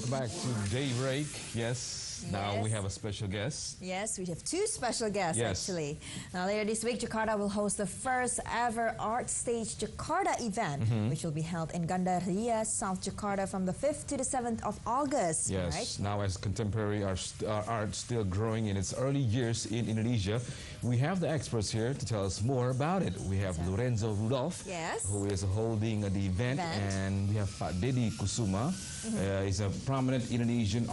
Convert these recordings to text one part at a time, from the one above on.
Welcome back to Daybreak. Yes, now we have a special guest. Yes, we have two special guests actually. Now later this week, Jakarta will host the first ever Art Stage Jakarta event, which will be held in Gandaria, South Jakarta from the 5th to the 7th of August. Yes, right? Now as contemporary art still growing in its early years in Indonesia, we have the experts here to tell us more about it. We have Lorenzo Rudolf, who is holding the event, and we have Deddy Kusuma. He's a prominent Indonesian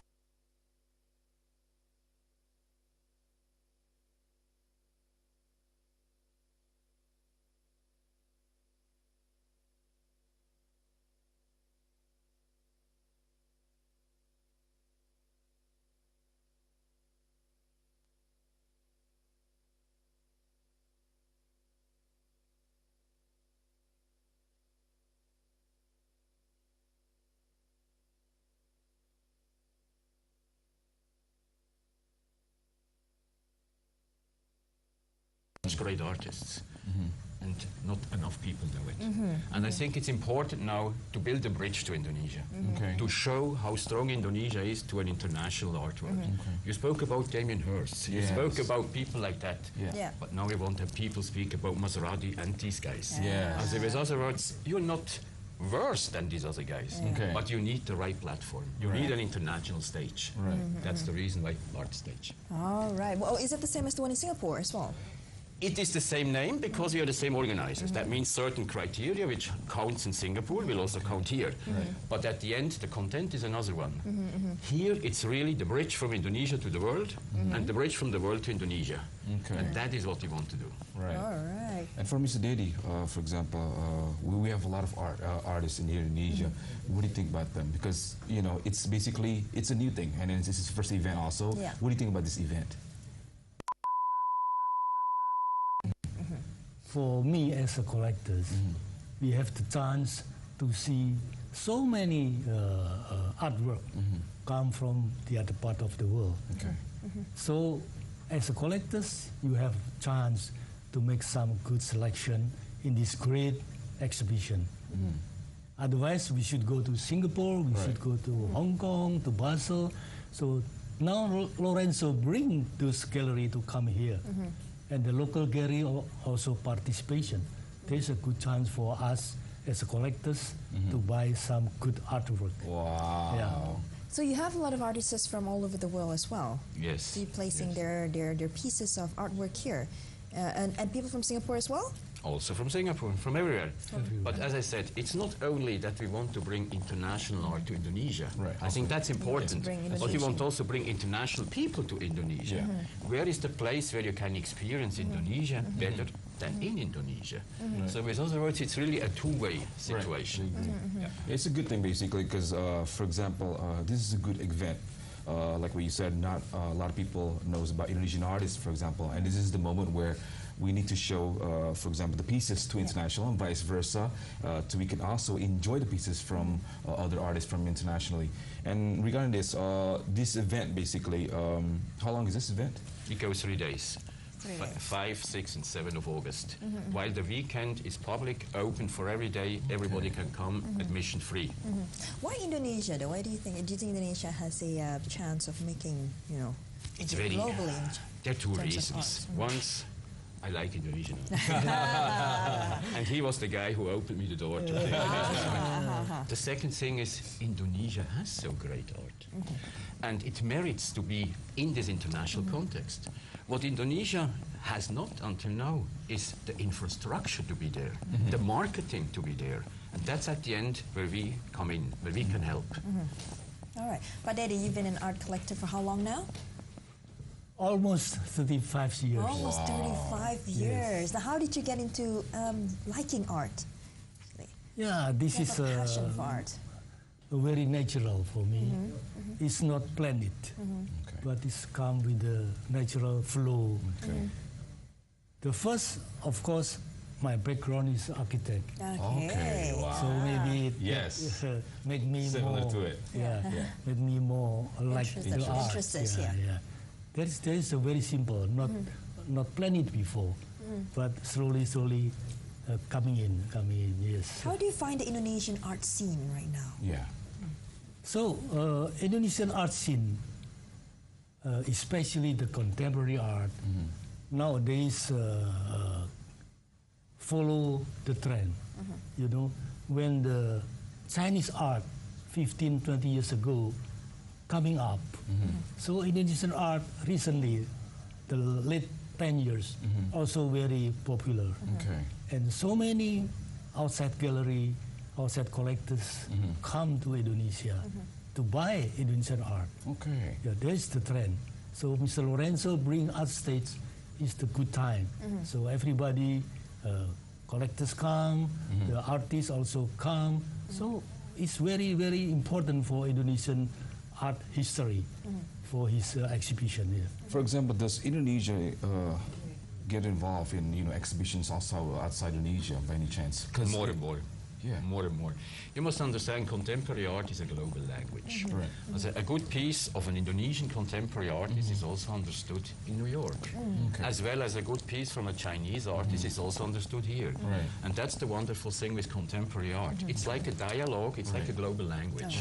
great artists, and not enough people know it. And I think it's important now to build a bridge to Indonesia, to show how strong Indonesia is to an international art world. You spoke about Damien Hirst, you spoke about people like that, but now we want to have people speak about Maserati and these guys. As with other words, you're not worse than these other guys, but you need the right platform. You need an international stage. That's the reason why Art Stage. All right. Well, is it the same as the one in Singapore as well? It is the same name because we are the same organizers. That means certain criteria which counts in Singapore will also count here. But at the end, the content is another one. Here, it's really the bridge from Indonesia to the world and the bridge from the world to Indonesia. And that is what we want to do. All right. And for Mr. Deddy, for example, we have a lot of artists in Indonesia. What do you think about them? Because, you know, it's basically, it's a new thing, and this is his first event also. What do you think about this event? For me as a collector, we have the chance to see so many artwork come from the other part of the world. So as a collector, you have chance to make some good selection in this great exhibition. Otherwise, we should go to Singapore, we should go to Hong Kong, to Basel. So now Lorenzo bring this gallery to come here. And the local gallery also participation. There's a good chance for us as collectors to buy some good artwork. Wow. Yeah. So you have a lot of artists from all over the world as well. Yes. So you're placing their pieces of artwork here. And people from Singapore as well? Also from Singapore, from everywhere. But as I said, it's not only that we want to bring international art to Indonesia. I think that's important. But we want also bring international people to Indonesia. Where is the place where you can experience Indonesia better than in Indonesia? So with other words, it's really a two-way situation. It's a good thing basically because, for example, this is a good event. Like what you said, not a lot of people knows about Indonesian artists, for example, and this is the moment where we need to show, for example, the pieces to international and vice versa, so we can also enjoy the pieces from other artists from internationally. And regarding this, this event basically, how long is this event? It goes 3 days. 5, 6, and 7 of August. While the weekend is public, open for every day, everybody can come, admission free. Why Indonesia though? Why do you think Indonesia has a chance of making, you know, it's very globally? There are two reasons. Once, I like Indonesian art. And he was the guy who opened me the door to the second thing is Indonesia has so great art. And it merits to be in this international context. What Indonesia has not until now is the infrastructure to be there, the marketing to be there. And that's at the end where we come in, where we can help. All right. But Deddy, you've been an art collector for how long now? Almost 35 years. Almost 35 years. Now, how did you get into liking art? Yeah, this is a passion for art. Very natural for me. It's not planned, but it's come with the natural flow. The first, of course, my background is architect. Okay, wow. So maybe it make me similar more to it. Make me more like the art. Interested, That is a very simple, not planned before, but slowly coming in, yes. How do you find the Indonesian art scene right now? So Indonesian art scene, especially the contemporary art, nowadays follow the trend. You know, when the Chinese art 15, 20 years ago coming up, so Indonesian art recently, the late 10 years, also very popular. Okay. And so many outside gallery, outside collectors come to Indonesia to buy Indonesian art. Okay. Yeah, that's the trend. So Mr. Lorenzo bring Art Stage is the good time. So everybody, collectors come, the artists also come. So it's very, very important for Indonesian art history for his exhibition here. For example, does Indonesia get involved in exhibitions also outside Indonesia by any chance? More and more. Yeah. More and more. You must understand, contemporary art is a global language. Right. As a good piece of an Indonesian contemporary artist is also understood in New York. Okay. As well as a good piece from a Chinese artist is also understood here. Right. And that's the wonderful thing with contemporary art. It's like a dialogue, it's like a global language.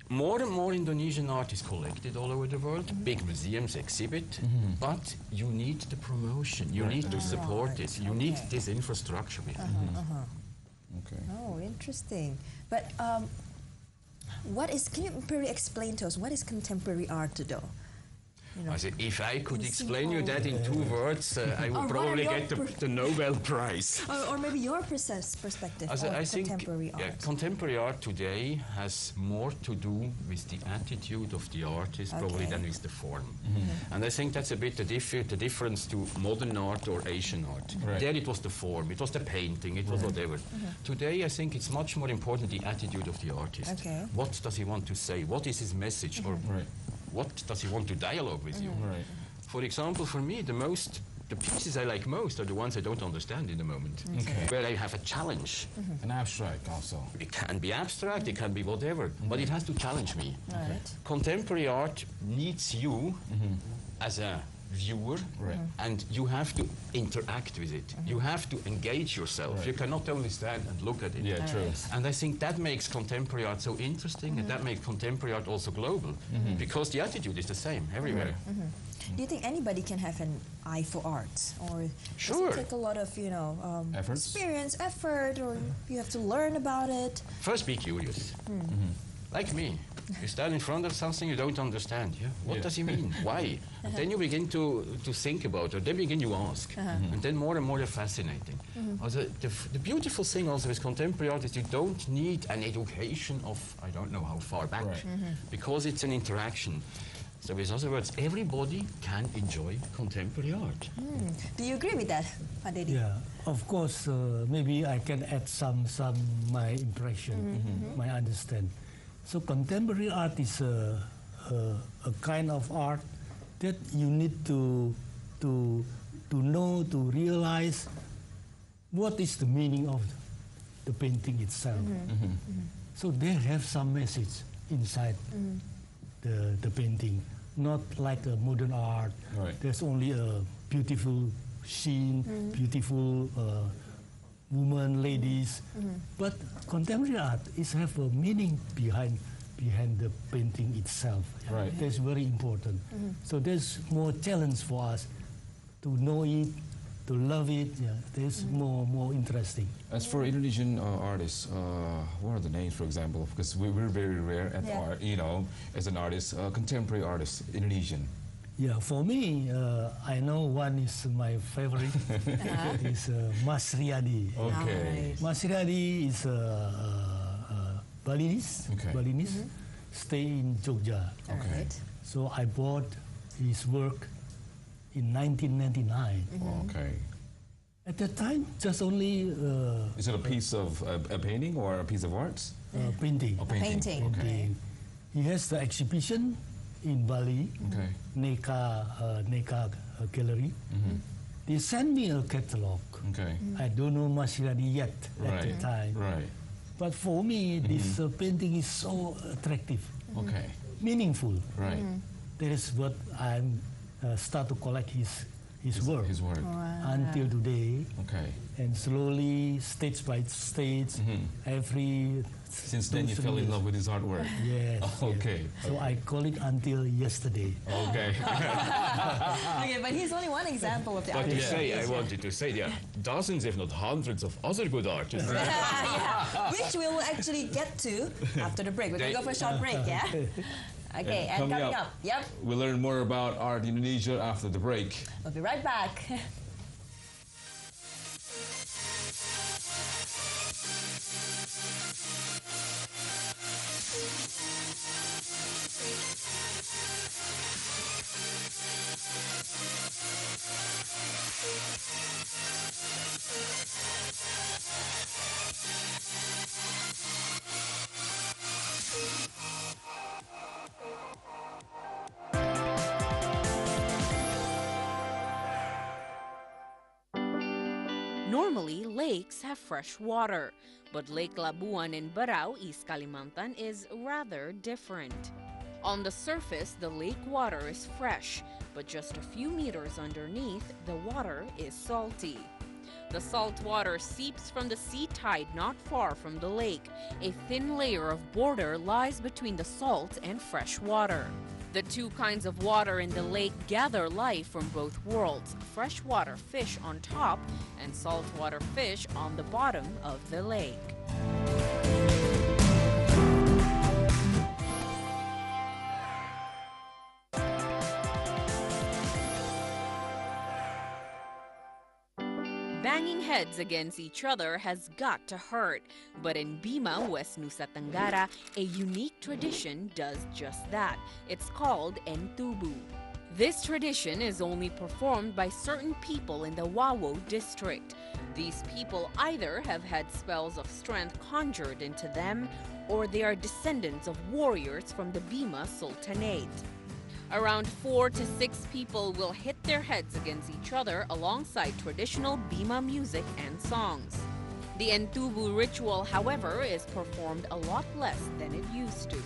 More and more Indonesian art is collected all over the world. Big museums exhibit, but you need the promotion. You need to support it. You need this infrastructure behind it. Okay. Oh, interesting. But can you really explain to us what is contemporary art, though? I said, if I could explain you that in 2 words, I would probably get the Nobel Prize. Or maybe your perspective on I think contemporary art. Contemporary art today has more to do with the attitude of the artist probably than with the form. And I think that's a bit the difference to modern art or Asian art. Right. There it was the form, it was the painting, it was whatever. Today I think it's much more important the attitude of the artist. Okay. What does he want to say? What is his message? Or what does he want to dialogue with you? Right. For example, for me, the pieces I like most are the ones I don't understand in the moment. Okay. Where I have a challenge. And abstract also. It can be abstract, it can be whatever, but it has to challenge me. Right. Contemporary art needs you as a viewer, and you have to interact with it. You have to engage yourself. You cannot only stand and look at it. Yeah, true. And I think that makes contemporary art so interesting, and that makes contemporary art also global, because the attitude is the same everywhere. Do you think anybody can have an eye for art, or Sure. does it take a lot of Efforts? experience, effort, or you have to learn about it? First, be curious. Like me. You stand in front of something you don't understand. Yeah? What does he mean? Why? And then you begin to think about it. Then begin you ask. And then more and more they're fascinating. Also, the beautiful thing also with contemporary art is you don't need an education of I don't know how far back. Because it's an interaction. So with other words, everybody can enjoy contemporary art. Do you agree with that, Pak Deddy? Yeah, of course. Maybe I can add some my impression, my understand. So contemporary art is a kind of art that you need to know, to realize what is the meaning of the painting itself. So they have some message inside the painting, not like a modern art. Right. There's only a beautiful scene, beautiful women, ladies, but contemporary art is have a meaning behind the painting itself. Yeah. Right. That's very important. So there's more challenge for us to know it, to love it. Yeah, that's more interesting. As for Indonesian artists, what are the names, for example? Because we're very rare at art, as an artist, contemporary artist, Indonesian. Yeah, for me, I know one is my favorite. Is Mas Riyadi. Okay. Nice. Mas Riyadi is a Balinese. Okay. Balinese, stay in Jogja. Okay. So I bought his work in 1999. Okay. At that time, just only Is it a piece of a painting or a piece of art? painting. A painting. Painting. Okay. He has the exhibition in Bali, Okay. Neka Gallery. They sent me a catalog. Okay. I don't know Mas Riyadi yet at the time. Right. But for me, this painting is so attractive, Okay. meaningful. Right. That is what I start to collect his his work. His work. Wow. Until today. Okay. And slowly, stage by stage, every... Since then, you fell in love with his artwork. Yes. Okay. Yes. So I call it until yesterday. Okay. Okay, but he's only one example of the But to artist. say, I wanted to say there are dozens, if not hundreds, of other good artists. Yeah, which we will actually get to after the break. We're going to go for a short break, yeah? Okay, and coming up, yep. We'll learn more about art in Indonesia after the break. We'll be right back. Normally, lakes have fresh water, but Lake Labuan in Barao, East Kalimantan is rather different. On the surface, the lake water is fresh, but just a few meters underneath, the water is salty. The salt water seeps from the sea tide not far from the lake. A thin layer of border lies between the salt and fresh water. The two kinds of water in the lake gather life from both worlds, freshwater fish on top and saltwater fish on the bottom of the lake. Banging heads against each other has got to hurt, but in Bima, West Nusa Tenggara, a unique tradition does just that. It's called Entubu. This tradition is only performed by certain people in the Wawo district. These people either have had spells of strength conjured into them, or they are descendants of warriors from the Bima Sultanate. Around 4 to 6 people will hit their heads against each other alongside traditional Bima music and songs. The Entubu ritual, however, is performed a lot less than it used to.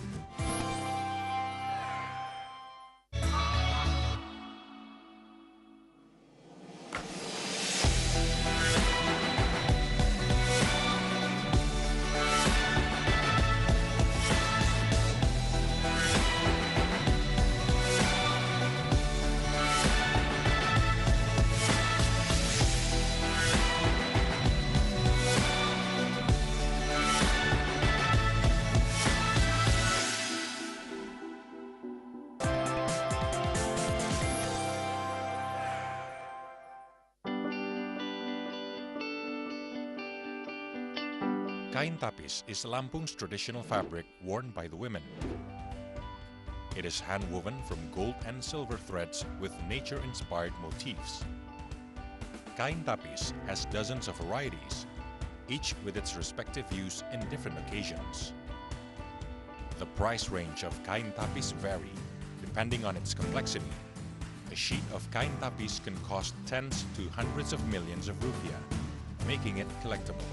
Kain tapis is Lampung's traditional fabric worn by the women. It is hand-woven from gold and silver threads with nature-inspired motifs. Kain tapis has dozens of varieties, each with its respective use in different occasions. The price range of kain tapis vary depending on its complexity. A sheet of kain tapis can cost tens to hundreds of millions of rupiah, making it collectible.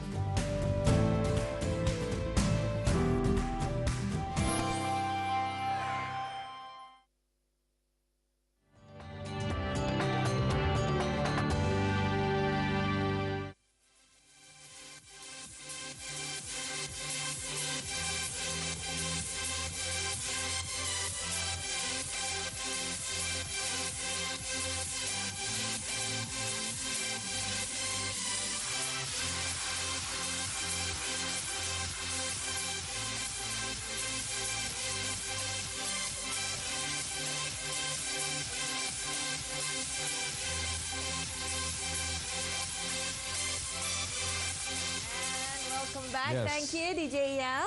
Back. Yes. Thank you, DJ Yao.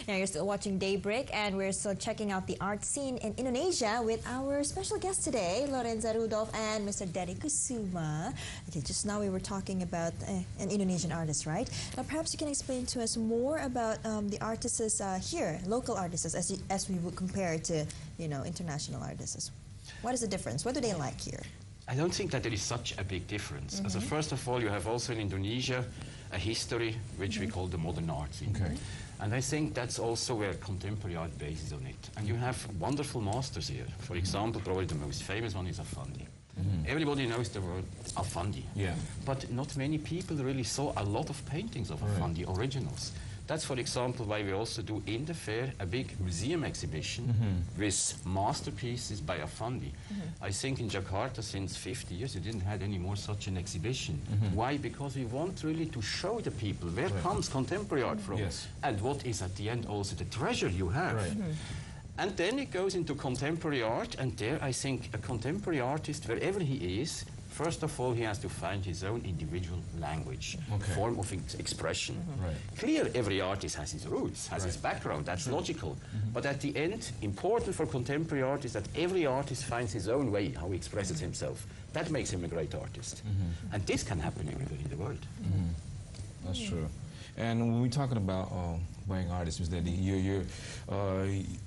Now you're still watching Daybreak, and we're still checking out the art scene in Indonesia with our special guest today, Lorenzo Rudolf and Mr. Deddy Kusuma. Okay, just now we were talking about an Indonesian artist, right? Now perhaps you can explain to us more about the artists here, local artists, as we would compare to, you know, international artists. What is the difference? What do they like here? I don't think that there is such a big difference. So first of all, you have also in Indonesia a history which we call the modern art scene. Okay. And I think that's also where contemporary art bases on it. And you have wonderful masters here. For example, probably the most famous one is Afandi. Everybody knows the word Afandi. Yeah. But not many people really saw a lot of paintings of Afandi originals. That's, for example, why we also do in the fair a big museum exhibition with masterpieces by Afandi. I think in Jakarta since 50 years you didn't have any more such an exhibition. Why? Because we want really to show the people where comes contemporary art from and what is at the end also the treasure you have. And then it goes into contemporary art, and there I think a contemporary artist, wherever he is, first of all, he has to find his own individual language, form of expression. Clear, every artist has his roots, has his background, that's logical. But at the end, important for contemporary art is that every artist finds his own way, how he expresses himself. That makes him a great artist. And this can happen everywhere in the world. That's true. And when we're talking about buying artists, Ms. Deddy,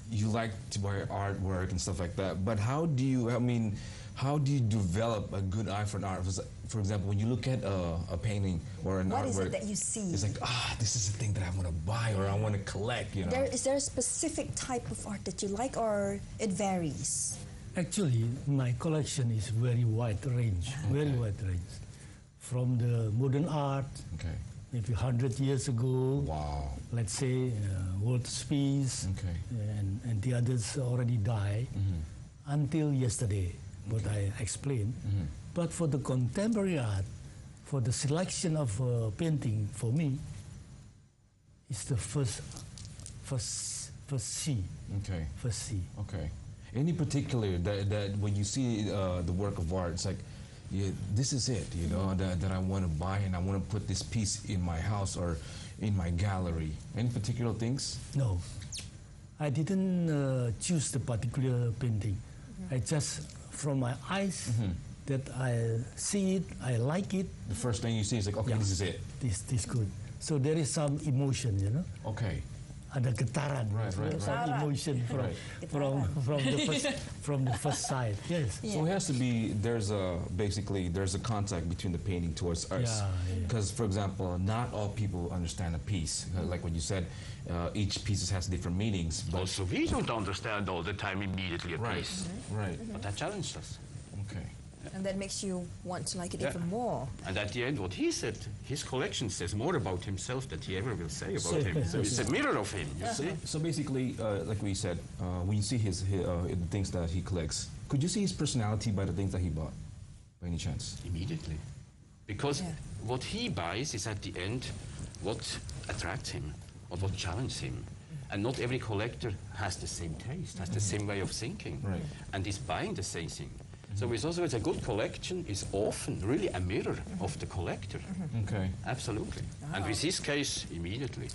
you like to buy artwork and stuff like that, but how do you develop a good eye for an art? For example, when you look at a painting or an artwork, what is it that you see? It's like, this is the thing that I want to buy or I want to collect, you know. Is there a specific type of art that you like, or it varies? Actually, my collection is very wide range, very wide range. From the modern art, maybe 100 years ago, let's say World Peace, and the others already died, until yesterday, what I explained. But for the contemporary art, for the selection of painting, for me, it's the first C. First C. Any particular that when you see the work of art, it's like, this is it, you know, that I want to buy, and I want to put this piece in my house or in my gallery. Any particular things? No, I didn't choose the particular painting. I just, from my eyes, that I see it, I like it. The first thing you see is like, okay, this is it. This good. So there is some emotion, you know. Ada getaran, some emotion from the first sight. Yes. So it has to be, there's a contact between the painting towards us. Because, for example, not all people understand a piece. Like what you said, each piece has different meanings. But also, we don't understand all the time immediately a piece. But that challenged us. And that makes you want to like it even more. And at the end, what he said, his collection says more about himself than he ever will say about him. So it's a mirror of him, you see? So basically, like we said, when you see the things that he collects, could you see his personality by the things that he bought, by any chance? Immediately. Because what he buys is at the end what attracts him, or what challenges him. And not every collector has the same taste, has the same way of thinking, and is buying the same thing. So it's also, a good collection is often really a mirror of the collector. Absolutely. And with his case, immediately.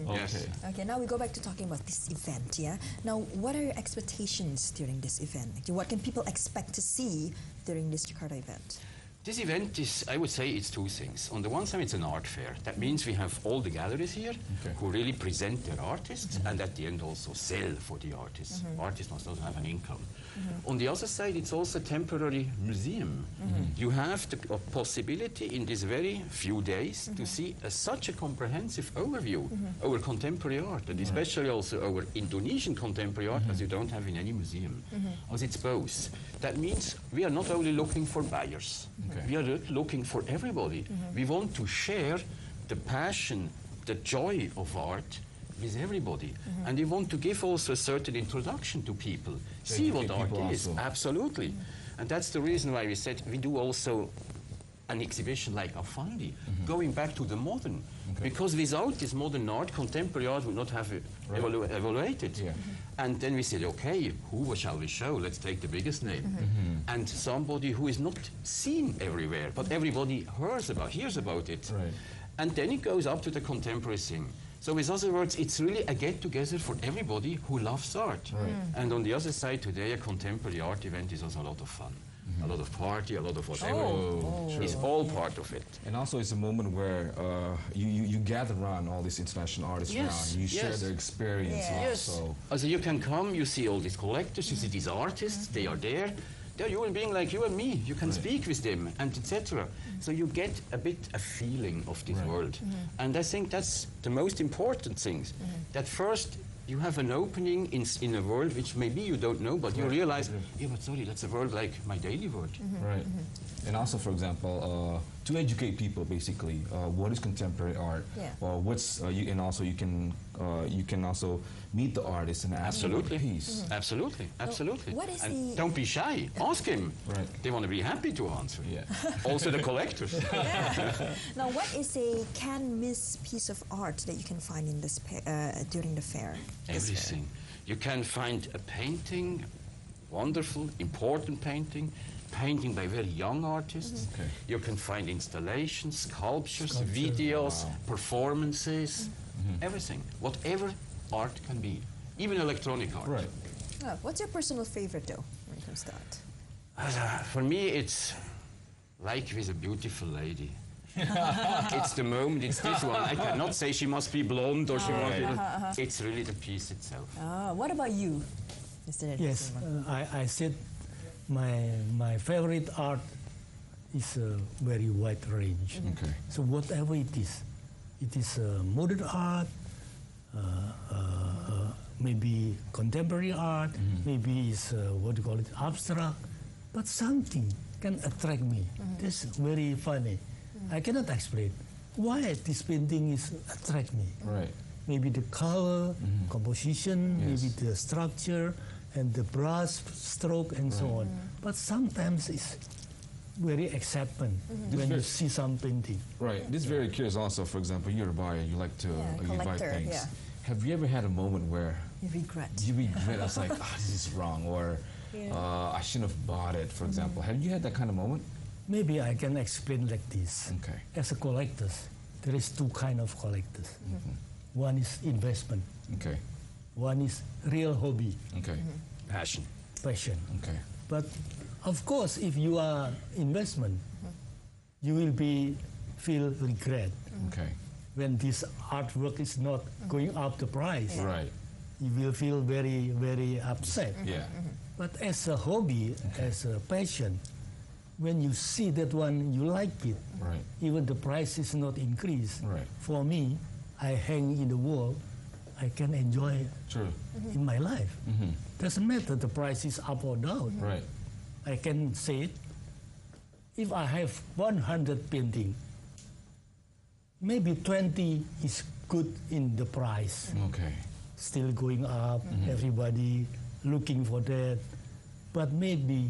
Yes. Okay, now we go back to talking about this event, Now, what are your expectations during this event? What can people expect to see during this Jakarta event? This event is, I would say, it's two things. On the one side, it's an art fair. That means we have all the galleries here who really present their artists and at the end also sell for the artists. Artists must also have an income. On the other side, it's also a temporary museum. You have the possibility in these very few days to see such a comprehensive overview over contemporary art, and especially also over Indonesian contemporary art, as you don't have in any museum. As it's both. That means we are not only looking for buyers. We are looking for everybody. We want to share the passion, the joy of art with everybody. And we want to give also a certain introduction to people. See what art is. Absolutely. And that's the reason why we said we do also an exhibition like Afandi, going back to the modern. Because without this modern art, contemporary art would not have evaluated. And then we said, okay, who shall we show? Let's take the biggest name. And somebody who is not seen everywhere, but everybody hears about it. And then it goes up to the contemporary thing. So with other words, it's really a get-together for everybody who loves art. And on the other side today, a contemporary art event is also a lot of fun. A lot of party, a lot of whatever. It's all part of it. And also it's a moment where you gather around all these international artists around. You share their experience. So you can come, you see all these collectors, you see these artists, they are there. They're human beings like you and me. You can speak with them, and etc. So you get a feeling of this world. And I think that's the most important thing. That first, you have an opening in a world which maybe you don't know, but you realize, yeah, but sorry, that's a world like my daily world. Right. And also, for example, to educate people, basically, what is contemporary art? Or what's and also you can also meet the artist and ask about the piece. Absolutely, absolutely. What is and don't be shy. Ask him. Right. They want to be happy to answer. Yeah. Also the collectors. Now, what is a can't-miss piece of art that you can find in this during the fair? Everything. You can find a painting, wonderful, important painting by very young artists. Okay. You can find installations, sculptures, videos, performances, everything. Whatever art can be, even electronic art. Right. What's your personal favorite, though, when it comes to art? For me, it's like with a beautiful lady. It's the moment, it's this one. I cannot say she must be blonde or she must be... It's really the piece itself. What about you, Mr. Deddy Yes, Kusuma? I said my favorite art is a very wide range. Okay. So whatever it is modern art, maybe contemporary art, maybe it's what do you call it, abstract, but something can attract me. That's very funny. I cannot explain why this painting is attract me. Right. Maybe the color, composition, maybe the structure, and the brush stroke and so on. But sometimes it's very acceptant when you see some painting. Right. This is very curious also. For example, you're a buyer, you like to you buy things. Have you ever had a moment where you regret? I was like, this is wrong, or I shouldn't have bought it, for example. Have you had that kind of moment? Maybe I can explain like this. Okay. As a collector, there is two kind of collectors. One is investment. Okay. One is real hobby. Okay. Passion. Passion. Okay. But of course, if you are investment, you will feel regret. Okay. When this artwork is not going up the price. Right. You will feel very, very upset. Yeah. But as a hobby, as a passion, when you see that one, you like it. Right. Even the price is not increased. Right. For me, I hang in the wall. I can enjoy it in my life. Doesn't matter the price is up or down. Right. I can say it. If I have 100 painting, maybe 20 is good in the price. Okay. Still going up, everybody looking for that. But maybe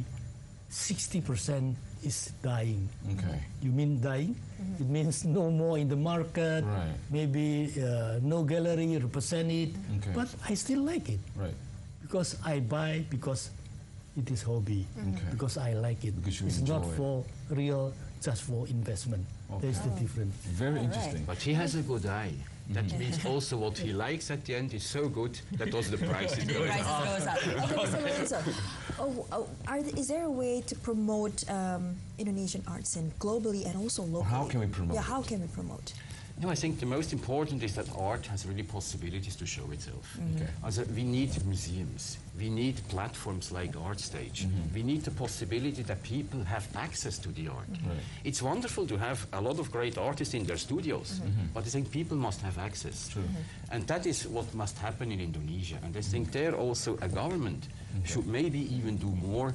60% is dying. Okay. You mean dying? It means no more in the market. Right. Maybe no gallery represent it. Okay. But I still like it. Right. Because I buy because it is hobby. Okay. Because I like it. Because you it's enjoy not for real, just for investment. There's the difference. Very interesting. But he has a good eye. That means also what he likes at the end is so good that also the price is going up. Goes up. Okay, Mr. Lorenzo, is there a way to promote Indonesian art scene globally and also locally? How can we promote? Yeah, how can we promote? No, I think the most important is that art has really possibilities to show itself. Also, we need museums. We need platforms like Art Stage. We need the possibility that people have access to the art. It's wonderful to have a lot of great artists in their studios, but I think people must have access. And that is what must happen in Indonesia. And I think there also a government should maybe even do more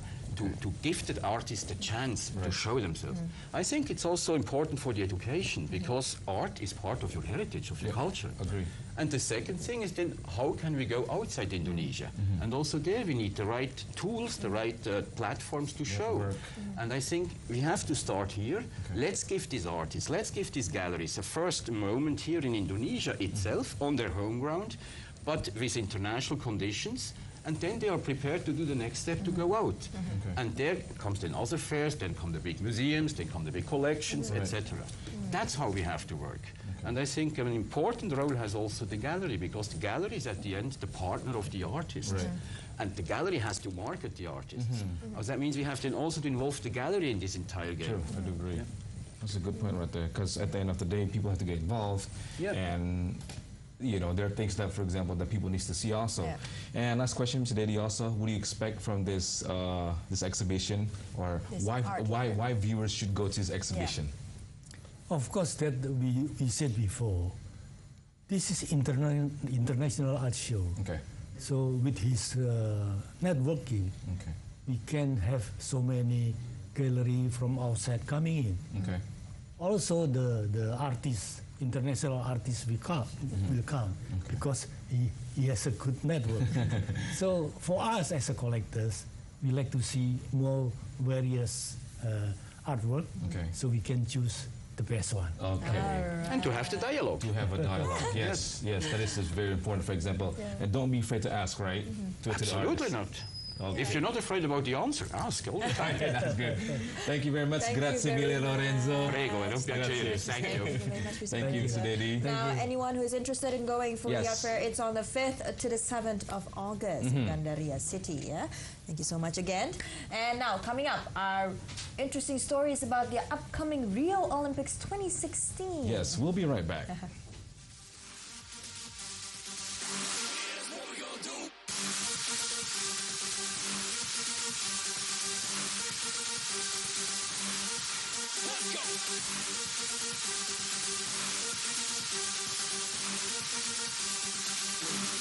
to gifted artists a chance to show themselves. I think it's also important for the education because art is part of your heritage, of your culture. Agree. And the second thing is then how can we go outside Indonesia? And also there we need the right tools, the right platforms to show. And I think we have to start here. Let's give these artists, let's give these galleries a first moment here in Indonesia itself on their home ground, but with international conditions. And then they are prepared to do the next step to go out. And there comes then other fairs, then come the big museums, then come the big collections, etc. That's how we have to work. And I think an important role has also the gallery, because the gallery is at the end the partner of the artist. And the gallery has to market the artists. That means we have then also to involve the gallery in this entire game. True, I do agree. That's a good point right there, because at the end of the day, people have to get involved. And you know, there are things that, for example, that people need to see also. And last question, Mr. Deddy, also, what do you expect from this this exhibition, or why viewers should go to this exhibition? Of course, that we said before, this is international art show. Okay. So with his networking, we can have so many gallery from outside coming in. Okay. Also, the artists, international artists will come because he has a good network. So for us as a collectors, we like to see more various artwork, so we can choose the best one. Okay. Right. And to have the dialogue. To have a dialogue. Yes, yes, that is very important, for example. And don't be afraid to ask, right? Absolutely not. Okay. If you're not afraid about the answer, ask all the time. Okay, that's good. Thank you very much. Grazie mille, Lorenzo. Prego, è un piacere. Thank you. Thank you, Mr. Deddy. Now, anyone who is interested in going for the art fair, it's on the 5th to the 7th of August in Gandaria City. Yeah? Thank you so much again. And now, coming up, are interesting stories about the upcoming Rio Olympics 2016. Yes, we'll be right back. Let's go.